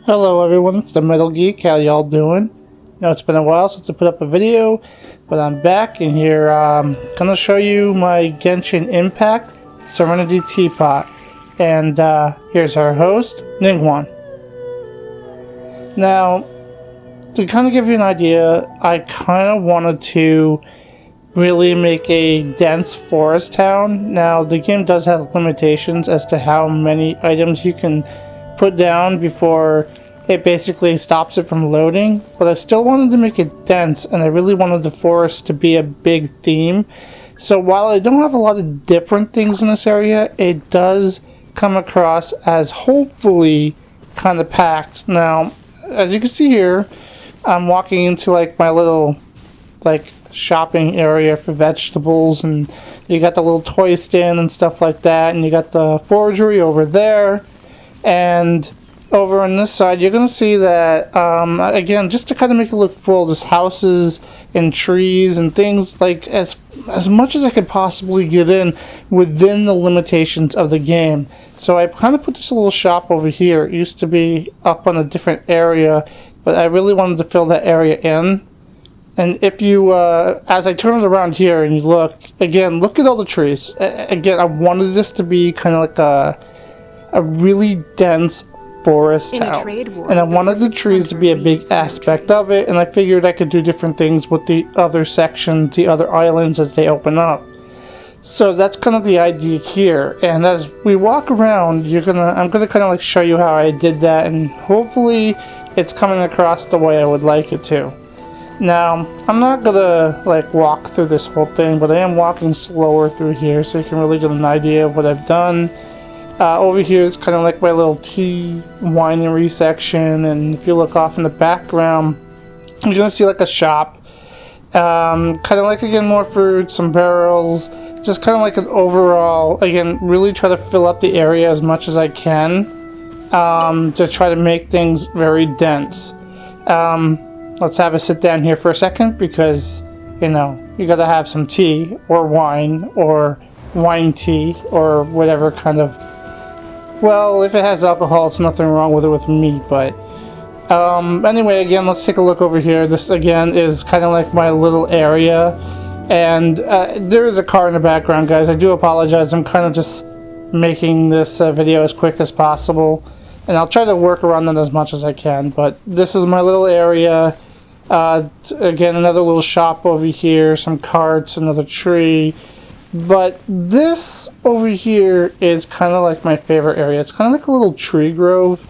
Hello everyone, it's the Metal Geek. How y'all doing? It's been a while since I put up a video, but I'm back and here I'm gonna show you my Genshin Impact Serenity Teapot. And here's our host, Ningguang. Now, to kind of give you an idea, I kind of wanted to really make a dense forest town. Now, the game does have limitations as to how many items you can put down before it basically stops it from loading, but I still wanted to make it dense, and I really wanted the forest to be a big theme. So while I don't have a lot of different things in this area, it does come across as hopefully kind of packed. Now, as you can see here, I'm walking into like my little shopping area for vegetables, and you got the little toy stand and stuff like that, and you got the forgery over there. And over on this side, you're going to see that, again, just to kind of make it look full, there's houses and trees and things, like, as much as I could possibly get in within the limitations of the game. So I kind of put this little shop over here. It used to be up on a different area, but I really wanted to fill that area in. And if you, as I turn it around here and you look, again, look at all the trees. Again, I wanted this to be kind of like a really dense forest town, and I wanted the trees to be a big aspect of it, and I figured I could do different things with the other sections, the other islands as they open up. So that's kind of the idea here, and as we walk around, I'm gonna kind of like show you how I did that, and hopefully it's coming across the way I would like it to. Now, I'm not gonna like walk through this whole thing, but I am walking slower through here so you can really get an idea of what I've done. Over here it's kind of like my little tea winery section, and if you look off in the background, you're going to see like a shop. Kind of like, again, more fruit, some barrels, just kind of like an overall, again, really try to fill up the area as much as I can, to try to make things very dense. Let's have a sit down here for a second, because, you got to have some tea, or wine tea, or whatever kind of. Well, if it has alcohol, it's nothing wrong with it with me, but anyway, again, let's take a look over here. This, again, is kind of like my little area, and there is a car in the background, guys. I do apologize. I'm kind of just making this video as quick as possible, and I'll try to work around it as much as I can, but this is my little area. Again, another little shop over here, some carts, another tree. But this over here is kind of like my favorite area. It's kind of like a little tree grove,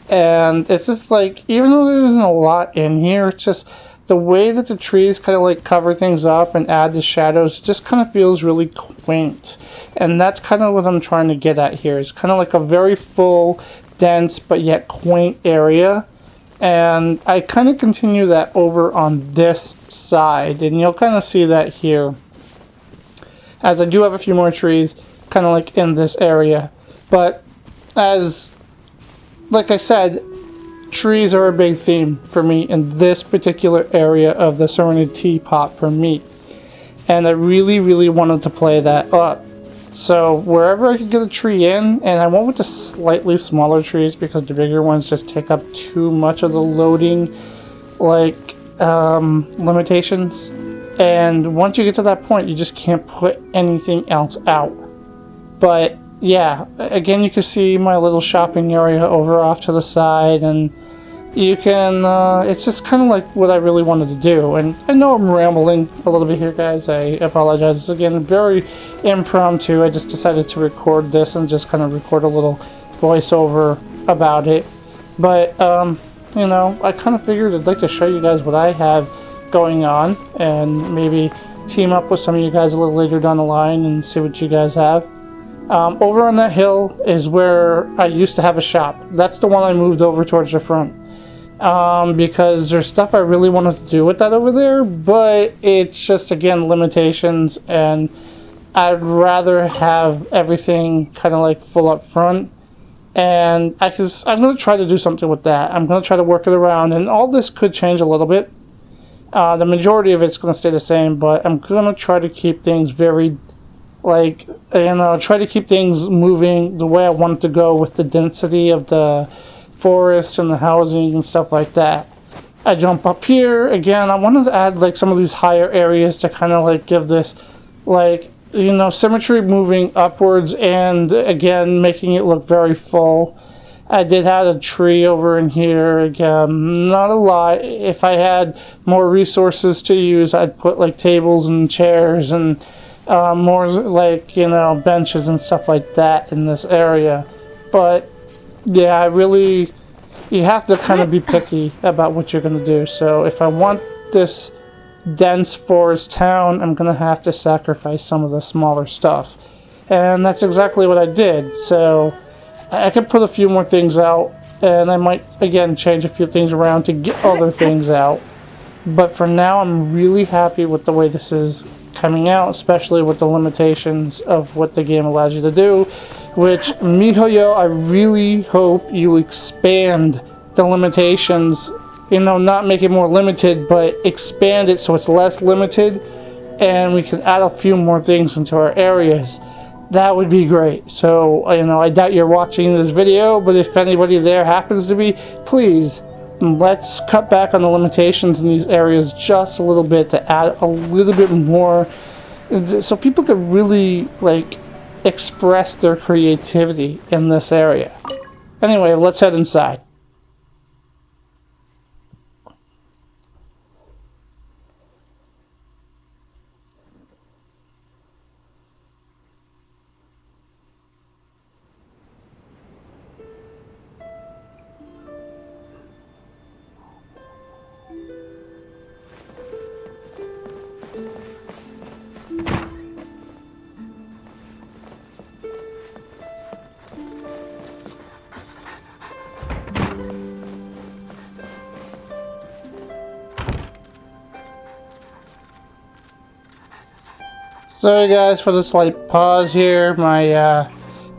and it's just like, even though there isn't a lot in here, it's just the way that the trees kind of like cover things up and add the shadows. It just kind of feels really quaint, and that's kind of what I'm trying to get at here. It's kind of like a very full, dense, but yet quaint area, and I kind of continue that over on this side, and you'll kind of see that here, as I do have a few more trees kind of like in this area. But like I said, trees are a big theme for me in this particular area of the Serenitea Teapot for me, and I really wanted to play that up. So wherever I could get a tree in, and I went with the slightly smaller trees because the bigger ones just take up too much of the loading limitations. And once you get to that point, you just can't put anything else out. But yeah, again, you can see my little shopping area over off to the side, and you can, it's just kind of like what I really wanted to do. And I know I'm rambling a little bit here, guys. I apologize. It's, again, very impromptu. I just decided to record this and just kind of record a little voiceover about it. But, I kind of figured I'd like to show you guys what I have going on, and maybe team up with some of you guys a little later down the line and see what you guys have. Over on that hill is where I used to have a shop. That's the one I moved over towards the front, because there's stuff I really wanted to do with that over there, but it's just, again, limitations, and I'd rather have everything kind of like full up front. And I'm going to try to do something with that. I'm going to try to work it around, and all this could change a little bit. The majority of it's going to stay the same, but I'm going to try to keep things very, try to keep things moving the way I want it to go with the density of the forest and the housing and stuff like that. I jump up here again. I wanted to add like some of these higher areas to kind of like give this like, you know, symmetry moving upwards, and again making it look very full. I did have a tree over in here. Again, not a lot. If I had more resources to use, I'd put like tables and chairs and more like, you know, benches and stuff like that in this area. But yeah, you have to kind of be picky about what you're going to do. So if I want this dense forest town, I'm going to have to sacrifice some of the smaller stuff. And that's exactly what I did. So I could put a few more things out, and I might, again, change a few things around to get other things out. But for now, I'm really happy with the way this is coming out, especially with the limitations of what the game allows you to do, which, MiHoYo, I really hope you expand the limitations, you know, not make it more limited, but expand it so it's less limited, and we can add a few more things into our areas. That would be great. So, you know, I doubt you're watching this video, but if anybody there happens to be, please, let's cut back on the limitations in these areas just a little bit to add a little bit more, so people could really, like, express their creativity in this area. Anyway, let's head inside. Sorry guys for the slight pause here. My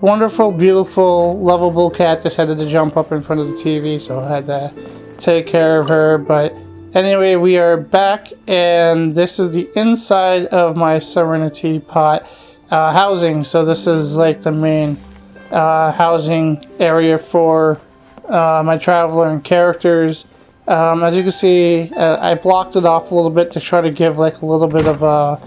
wonderful, beautiful, lovable cat decided to jump up in front of the TV, so I had to take care of her. But anyway, we are back, and this is the inside of my Serenitea pot housing. So this is like the main housing area for my traveler and characters. As you can see, I blocked it off a little bit to try to give like a little bit of a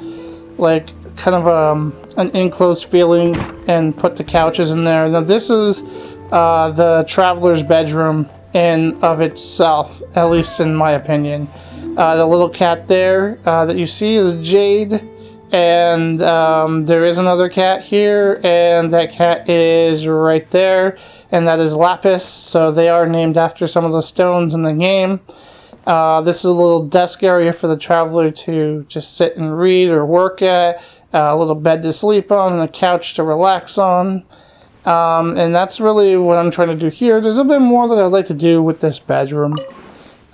like kind of an enclosed feeling, and put the couches in there. Now this is the traveler's bedroom in of itself, at least in my opinion. The little cat there that you see is Jade, and there is another cat here, and that cat is right there, and that is Lapis. So they are named after some of the stones in the game. This is a little desk area for the traveler to just sit and read or work at, a little bed to sleep on, and a couch to relax on. And that's really what I'm trying to do here. There's a bit more that I'd like to do with this bedroom.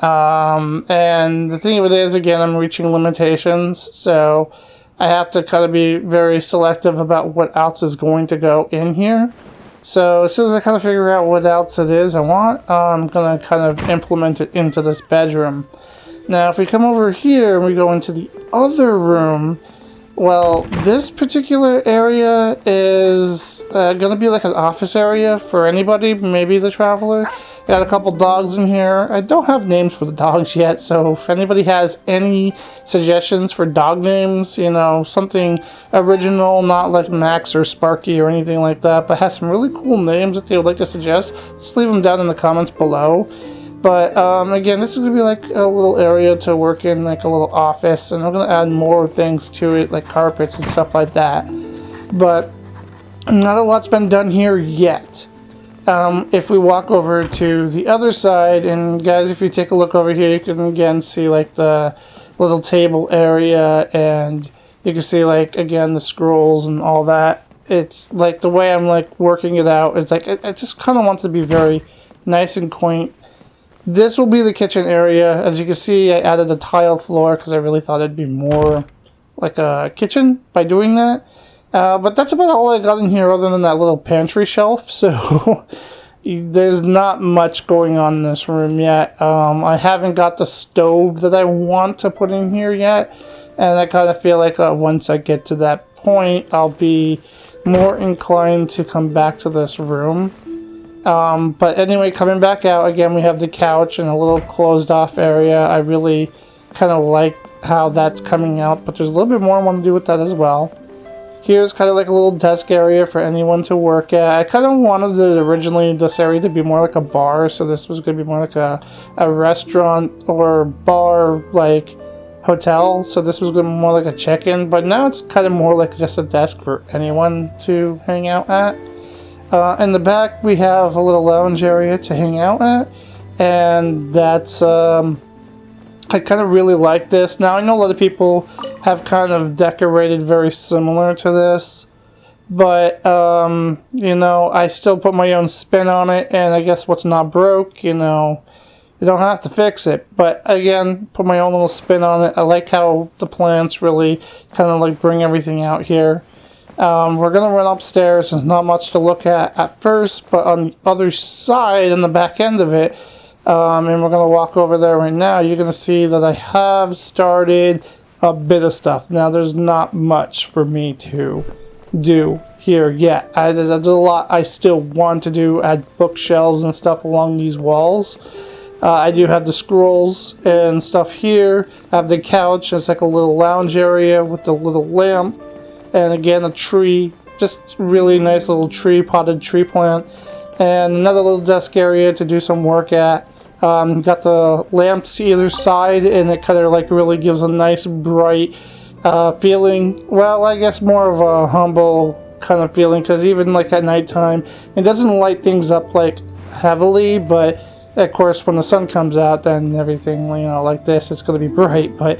And the thing of it is, again, I'm reaching limitations, so I have to kind of be very selective about what else is going to go in here. So as soon as I kind of figure out what else it is I want, I'm going to kind of implement it into this bedroom. Now, if we come over here and we go into the other room, well, this particular area is going to be like an office area for anybody, maybe the traveler. Got a couple dogs in here. I don't have names for the dogs yet, so if anybody has any suggestions for dog names, you know, something original, not like Max or Sparky or anything like that, but has some really cool names that they would like to suggest, just leave them down in the comments below. But again, this is going to be like a little area to work in, like a little office, and I'm going to add more things to it, like carpets and stuff like that. But not a lot's been done here yet. If we walk over to the other side, and guys, if you take a look over here, you can again see like the little table area, and you can see like again the scrolls and all that. It's like the way I'm like working it out, it's like I just kind of want it to be very nice and quaint. This will be the kitchen area. As you can see, I added a tile floor because I really thought it'd be more like a kitchen by doing that. But that's about all I got in here other than that little pantry shelf. So there's not much going on in this room yet. I haven't got the stove that I want to put in here yet. And I kind of feel like once I get to that point, I'll be more inclined to come back to this room. But anyway, coming back out again, we have the couch and a little closed off area. I really kind of like how that's coming out, but there's a little bit more I want to do with that as well. Here's kind of like a little desk area for anyone to work at. I kind of wanted originally this area to be more like a bar, so this was going to be more like a restaurant or bar, like hotel. So this was going to be more like a check-in, but now it's kind of more like just a desk for anyone to hang out at. In the back, we have a little lounge area to hang out at, and that's, I kind of really like this. Now, I know a lot of people have kind of decorated very similar to this, but, you know, I still put my own spin on it, and I guess what's not broke, you know, you don't have to fix it. But, again, put my own little spin on it. I like how the plants really kind of, like, bring everything out here. We're going to run upstairs. There's not much to look at first, but on the other side, on the back end of it, and we're going to walk over there right now, you're going to see that I have started a bit of stuff. Now, there's not much for me to do here yet. There's a lot I still want to do, add bookshelves and stuff along these walls. I do have the scrolls and stuff here. I have the couch. It's like a little lounge area with a little lamp. And again, a tree, just really nice little tree, potted tree plant. And another little desk area to do some work at. Got the lamps either side, and it kind of like really gives a nice bright feeling. Well, I guess more of a humble kind of feeling, because even like at nighttime, it doesn't light things up like heavily, but of course when the sun comes out, then everything, you know, like this, it's going to be bright. But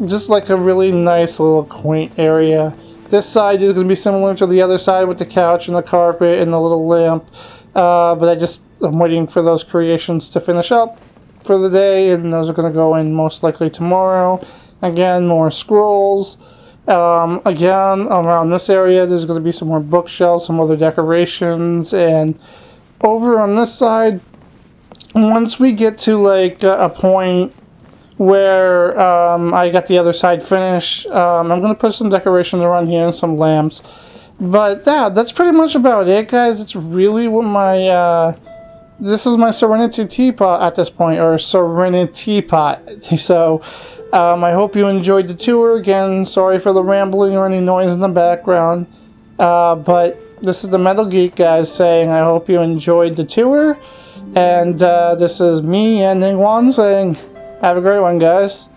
just like a really nice little quaint area. This side is going to be similar to the other side with the couch and the carpet and the little lamp, but I'm waiting for those creations to finish up for the day, and those are going to go in most likely tomorrow. Again, more scrolls. Again, around this area there's going to be some more bookshelves, some other decorations, and over on this side, once we get to like a point where I got the other side finished, I'm going to put some decorations around here and some lamps. But yeah, that's pretty much about it, guys. It's really what my, this is my Serenity teapot at this point, or Serenity pot. So, I hope you enjoyed the tour. Again, sorry for the rambling or any noise in the background. But this is the Metal Geek, guys, saying I hope you enjoyed the tour. And this is me and Ningguang saying, have a great one, guys.